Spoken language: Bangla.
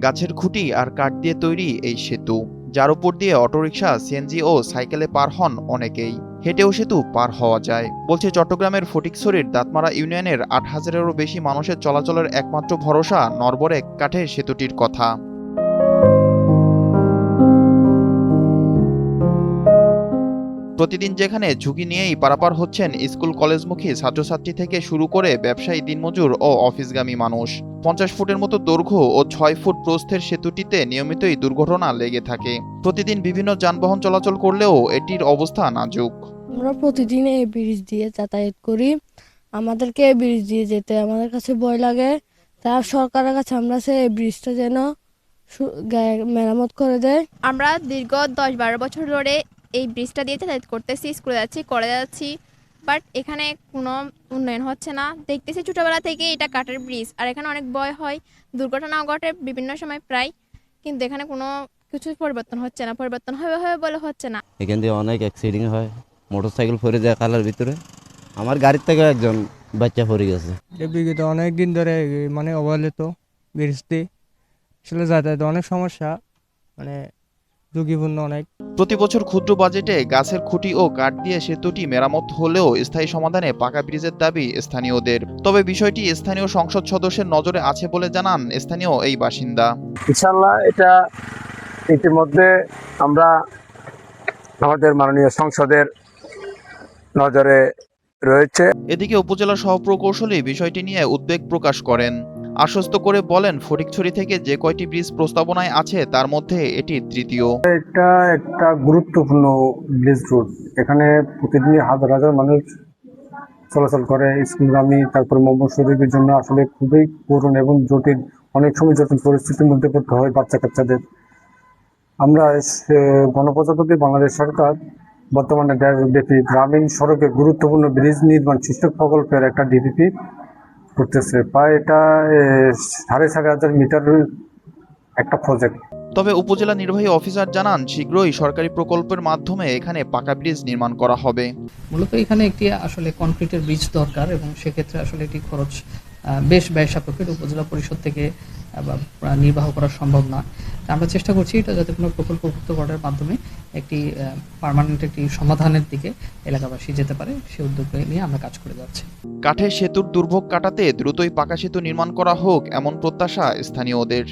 গাছের খুঁটি আর কাঠ দিয়ে তৈরি এই সেতু, যার উপর দিয়ে অটোরিকশা, সিএনজি ও সাইকেলে পার হন অনেকেই। হেঁটেও সেতু পার হওয়া যায়, বলছে চট্টগ্রামের ফটিকছড়ির দাঁতমারা ইউনিয়নের ৮,০০০-এরও বেশি মানুষের চলাচলের একমাত্র ভরসা নরবরেক কাঠের সেতুটির কথা। প্রতিদিন যেখানে ঝুঁকি নিয়েই পারাপার হচ্ছেন স্কুল কলেজমুখী ছাত্রছাত্রী থেকে শুরু করে ব্যবসায়ী, দিনমজুর ও অফিসগামী মানুষ। ৫০ ফুটের মতো দৈর্ঘ্য ও ৬ ফুট প্রস্থের সেতুটিতে নিয়মিতই দুর্ঘটনা লেগে থাকে। প্রতিদিন বিভিন্ন যানবাহন চলাচল করলেও এটির অবস্থা নাজুক। আমরা প্রতিদিন এই ব্রিজ দিয়ে যাতায়াত করি। আমাদেরকে এই ব্রিজ দিয়ে যেতে আমাদের কাছে ভয় লাগে। তা সরকারের কাছে আমরা এই ব্রিজটা যেন মেরামত করে দেয়। আমরা দীর্ঘ ১০-১২ বছর ধরে এই ব্রিজটা দিয়ে যাতায়াত করতেছি, স্কুলে যাচ্ছি, কলেজে যাচ্ছি, বাট এখানে কোনো উন্নয়ন হচ্ছে না। দেখতেছি ছোটোবেলা থেকে এটা কাঠের ব্রিজ, আর এখানে অনেক ভয় হয়, দুর্ঘটনাও ঘটে বিভিন্ন সময় প্রায়, কিন্তু এখানে কোনো কিছু পরিবর্তন হচ্ছে না। পরিবর্তন হবে হবে বলে হচ্ছে না। এখান দিয়ে অনেক অ্যাক্সিডেন্ট হয়, মোটরসাইকেল পড়ে যায় খালের ভিতরে। আমার গাড়ির থেকে একজন বাচ্চা পড়ে গেছে। বিগত অনেক দিন ধরে অবহেলিত ব্রিজটি, আসলে যাতায়াতে অনেক সমস্যা, ঝুঁকিপূর্ণ অনেক। প্রতি বছর ক্ষুদ্র বাজেটে গাছের খুঁটি ও কাঠ দিয়ে সেতুটি মেরামত হলেও স্থায়ী সমাধানে পাকা ব্রিজের দাবি স্থানীয়দের। তবে বিষয়টি স্থানীয় সংসদ সদস্যের নজরে আছে বলে জানান স্থানীয় এই বাসিন্দা। ইনশাআল্লাহ এটা ইতিমধ্যে আমরা আমাদের মাননীয় সংসদের নজরে রয়েছে। এদিকে উপজেলা সহপ্রকৌশলী বিষয়টি নিয়ে উদ্বেগ প্রকাশ করেন, আশ্বস্ত করে বলেন ফটিকছড়ি থেকে যে কয়টি ব্রিজ প্রস্তাবনায় আছে তার মধ্যে এটি তৃতীয়। এটা একটা গুরুত্বপূর্ণ ব্রিজ রোড, এখানে প্রতিদিন হাজার হাজার মানুষ চলাচল করে স্কুলগামী, তারপর মোহাম্মদ শরীফের জন্য আসলে খুবই করুণ এবং জটিল, অনেক সময় জটিল পরিস্থিতির মধ্যে পড়তে হয় বাচ্চা কাচ্চাদের। আমরা গণপ্রজাতন্ত্রী বাংলাদেশ সরকার বর্তমানে দেশব্যাপী গ্রামীণ সড়কে গুরুত্বপূর্ণ ব্রিজ নির্মাণ শীর্ষক প্রকল্পের একটা ডিপিপি করতেছে, প্রায় এটা ৪,৫০০ মিটারের একটা প্রজেক্ট। তবে উপজেলা নির্বাহী অফিসার জানান শীঘ্রই সরকারি প্রকল্পের মাধ্যমে এখানে পাকা ব্রিজ নির্মাণ করা হবে। মূলত এখানে একটি আসলে কনক্রিটের ব্রিজ দরকার, এবং সেক্ষেত্রে আসলে এটি খরচ বেশ ব্যয় সাপেক্ষ, উপজেলা পরিষদ থেকে নির্বাহ করা সম্ভব না। আমরা চেষ্টা করছি এটা যাতে কোনো প্রকল্পভুক্ত করার মাধ্যমে একটি পার্মানেন্ট একটি সমাধানের দিকে এলাকাবাসী যেতে পারে, সে উদ্যোগ নিয়ে আমরা কাজ করে যাচ্ছি। কাঠের সেতুর দুর্ভোগ কাটাতে দ্রুতই পাকা সেতু নির্মাণ করা হোক, এমন প্রত্যাশা স্থানীয়দের।